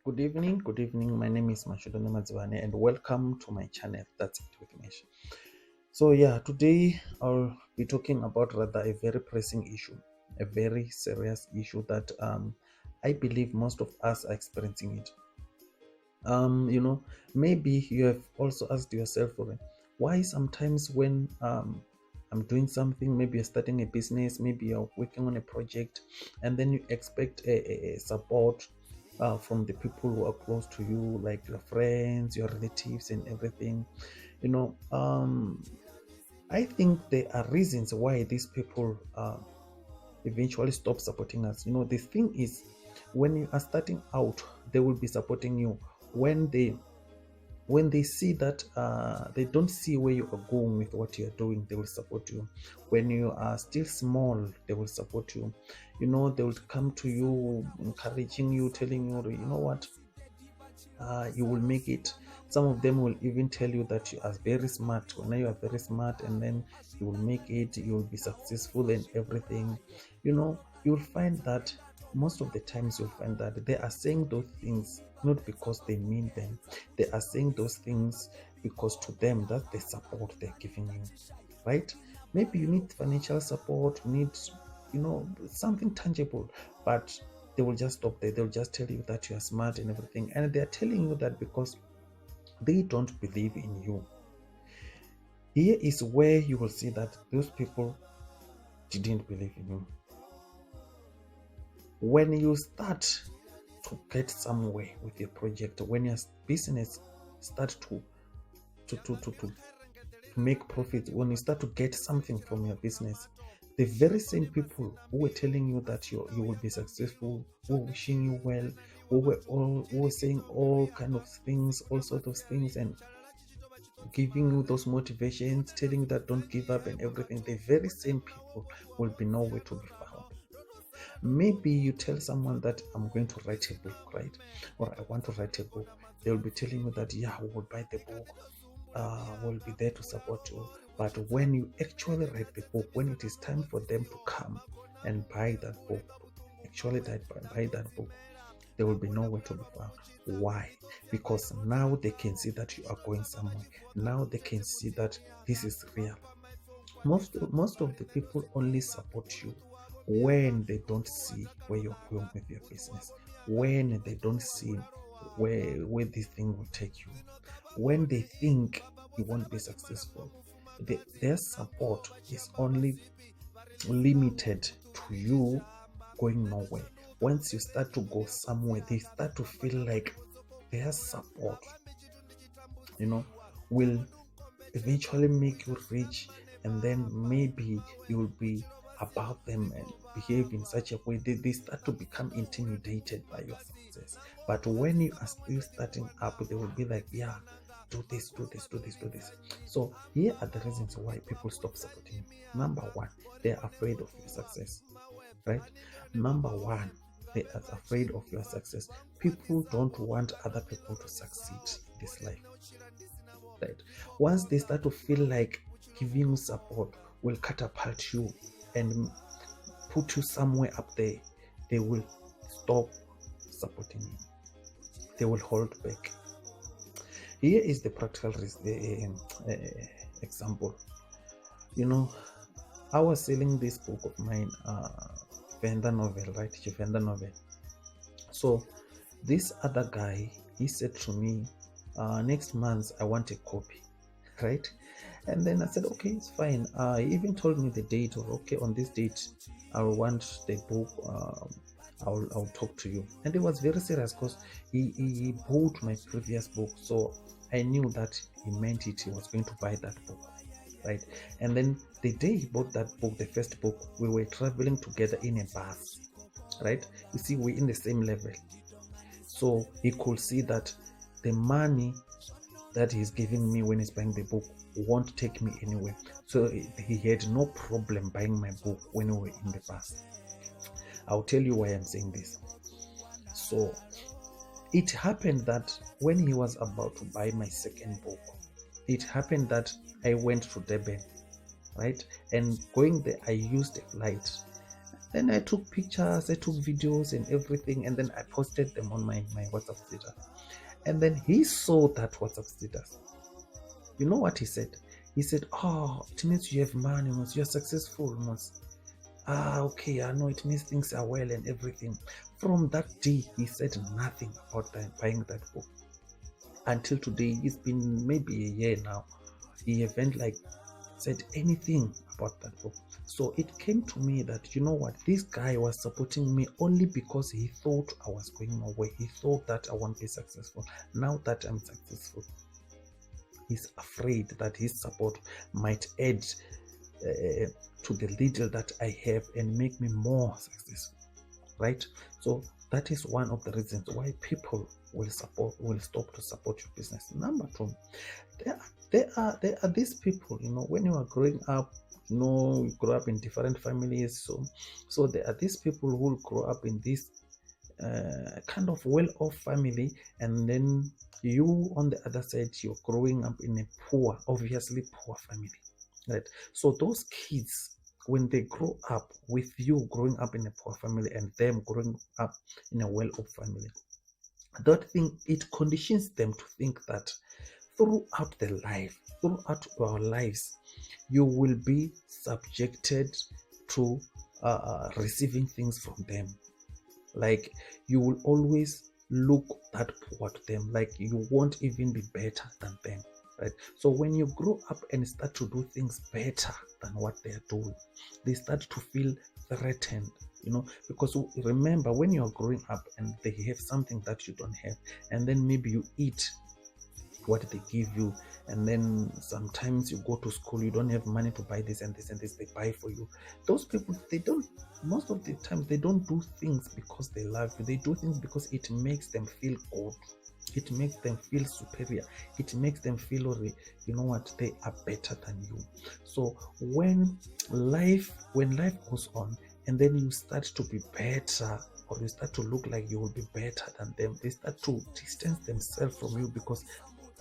Good evening. My name is Mashudu Nemadzivhani, and welcome to my channel. That's it with Mesh. So yeah, today I'll be talking about rather a very pressing issue, a very serious issue that I believe most of us are experiencing it. Maybe you have also asked yourself, why sometimes when I'm doing something, maybe you're starting a business, maybe you're working on a project, and then you expect a support from the people who are close to you, like your friends, your relatives, and everything. You know, I think there are reasons why these people eventually stop supporting us. The thing is, when you are starting out, they will be supporting you when they see that they don't see where you are going with what you are doing. They will support you. When you are still small, they will support you. They will come to you, encouraging you, telling you, what, you will make it. Some of them will even tell you that you are very smart. When you are very smart, and then you will make it, you will be successful and everything. You'll find that most of the times you'll find that they are saying those things not because they mean them. They are saying those things because to them that's the support they're giving you, right? Maybe you need financial support, you need something tangible, but they will just stop there. They'll just tell you that you are smart and everything, and they're telling you that because they don't believe in you. Here is where you will see that those people didn't believe in you. When you start to get somewhere with your project, when your business start to make profits, when you start to get something from your business, the very same people who were telling you that you will be successful, who were wishing you well, who were saying all kind of things, all sort of things, and giving you those motivations, telling you that don't give up and everything, the very same people will be nowhere to be found. Maybe you tell someone that I'm going to write a book, right? Or I want to write a book. They'll be telling you that, yeah, we will buy the book, will be there to support you. But when you actually write the book, when it is time for them to come and buy that book, buy that book, there will be nowhere to be found. Why? Because now they can see that you are going somewhere. Now they can see that this is real. Most of the people only support you when they don't see where you're going with your business, when they don't see where this thing will take you, when they think you won't be successful. Their support is only limited to you going nowhere. Once you start to go somewhere, they start to feel like their support will eventually make you rich, and then maybe you will be above them and behave in such a way they start to become intimidated by your success. But when you are still starting up, they will be like, yeah, do this, do this, do this, do this. So here are the reasons why people stop supporting you. Number one, they are afraid of your success, right? Number one, they are afraid of your success. People don't want other people to succeed in this life, right? Once they start to feel like giving you support will catapult you and put you somewhere up there, they will stop supporting you. They will hold back. Here is the practical example. I was selling this book of mine, vendor novel, right? Vendor novel. So this other guy, he said to me, next month I want a copy, right? And then I said, okay, it's fine. He even told me the date, or okay, on this date I want the book. I'll talk to you. And it was very serious because he bought my previous book, so I knew that he meant it. He was going to buy that book, right? And then the day he bought that book, the first book, we were traveling together in a bus, right? You see, we're in the same level, so he could see that the money that he's giving me when he's buying the book won't take me anywhere. So he had no problem buying my book when we were in the bus. I'll tell you why I'm saying this. So it happened that when he was about to buy my second book, it happened that I went to Durban, right? And going there, I used a flight. Then I took pictures, I took videos and everything, and then I posted them on my WhatsApp status. And then he saw that WhatsApp status. You know what he said? He said, "Oh, it means you have money, you're successful, okay, I know, it means things are well and everything." From that day, he said nothing about buying that book. Until today, it's been maybe a year now. He haven't said anything about that book. So it came to me that, you know what, this guy was supporting me only because he thought I was going nowhere. He thought that I won't be successful. Now that I'm successful, he's afraid that his support might add to the little that I have and make me more successful, right? So that is one of the reasons why people will stop to support your business. Number two, there are these people, when you are growing up, you grow up in different families, so there are these people who will grow up in this kind of well-off family, and then you on the other side, you're growing up in a obviously poor family, right? So those kids, when they grow up with you growing up in a poor family and them growing up in a well-off family, that thing, it conditions them to think that throughout our lives, you will be subjected to receiving things from them. Like, you will always look that poor to them, like you won't even be better than them, right? So when you grow up and start to do things better than what they are doing, they start to feel threatened, because remember, when you're growing up and they have something that you don't have, and then maybe you eat what they give you, and then sometimes you go to school, you don't have money to buy this and this and this, they buy for you. Those people, most of the time, they don't do things because they love you. They do things because it makes them feel good. It makes them feel superior. It makes them feel, they are better than you. So when life goes on, and then you start to be better, or you start to look like you will be better than them, they start to distance themselves from you because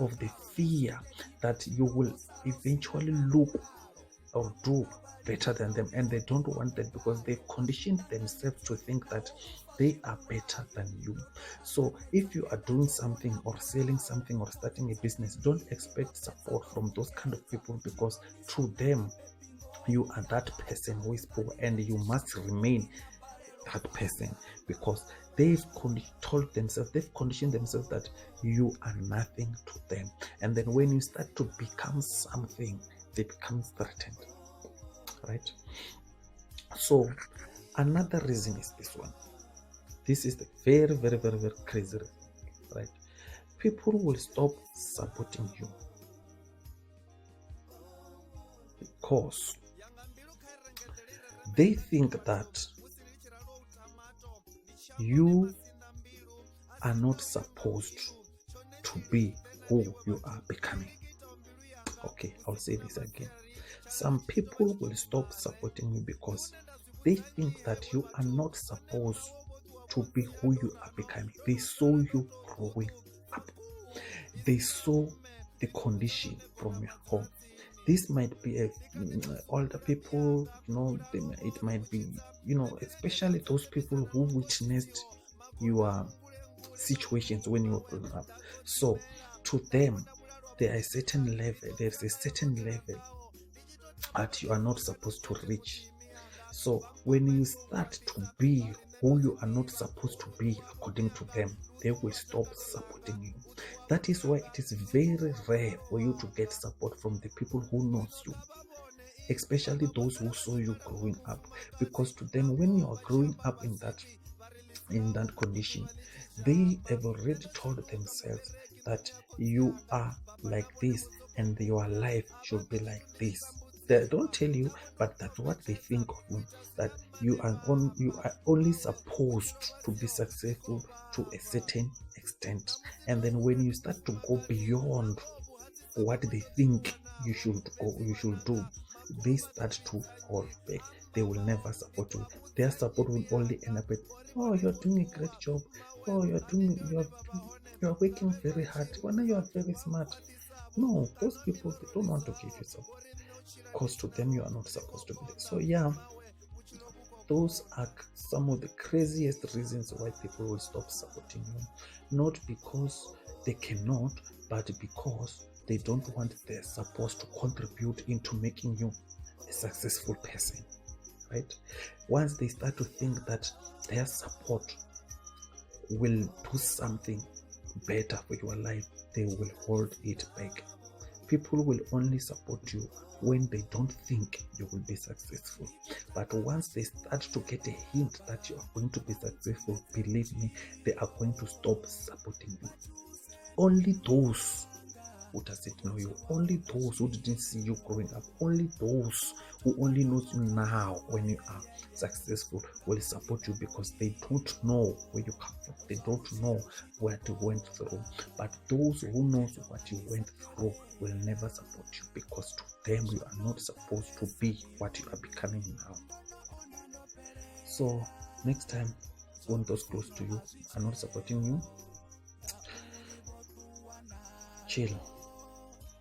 of the fear that you will eventually look or do better than them, and they don't want that because they've conditioned themselves to think that they are better than you. So if you are doing something or selling something or starting a business, don't expect support from those kind of people, because to them, you are that person who is poor, and you must remain that person, because they've conditioned themselves that you are nothing to them. And then when you start to become something, they become threatened, right? So another reason is this one. This is the very, very, very, very crazy reason, right? People will stop supporting you because they think that you are not supposed to be who you are becoming. Okay, I'll say this again. Some people will stop supporting you because they think that you are not supposed to be who you are becoming. They saw you growing up. They saw the condition from your home. This might be older people, it might be, especially those people who witnessed your situations when you were growing up. So to them, there's a certain level that you are not supposed to reach. So when you start to be who you are not supposed to be according to them, they will stop supporting you. That is why it is very rare for you to get support from the people who knows you, especially those who saw you growing up, because to them, when you are growing up in that condition, they have already told themselves that you are like this and your life should be like this. They don't tell you, but that's what they think of you, that you are only supposed to be successful to a certain extent. And then when you start to go beyond what they think you should do, they start to hold back. They will never support you. Their support will only end up with, "Oh, you're doing a great job. Oh, you're working very hard. Well, you are very smart." No, those people, they don't want to give you support, because to them you are not supposed to be there. So yeah, Those are some of the craziest reasons why people will stop supporting you. Not because they cannot, but because they don't want their support to contribute into making you a successful person, right? Once they start to think that their support will do something better for your life, they will hold it back. People will only support you when they don't think you will be successful. But once they start to get a hint that you are going to be successful, believe me, they are going to stop supporting you. Only those who doesn't know you, only those who didn't see you growing up, only those who only knows you now when you are successful will support you, because they don't know where you come from, they don't know what you went through. But those who knows what you went through will never support you, because to them you are not supposed to be what you are becoming now. So next time when those close to you are not supporting you, chill.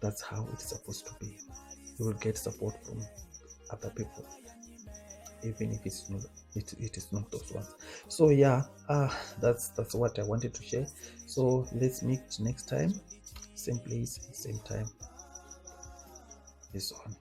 That's how it's supposed to be. You will get support from other people, even if it's not it is not those ones. So yeah, that's what I wanted to share. So let's meet next time, same place, same time. This on.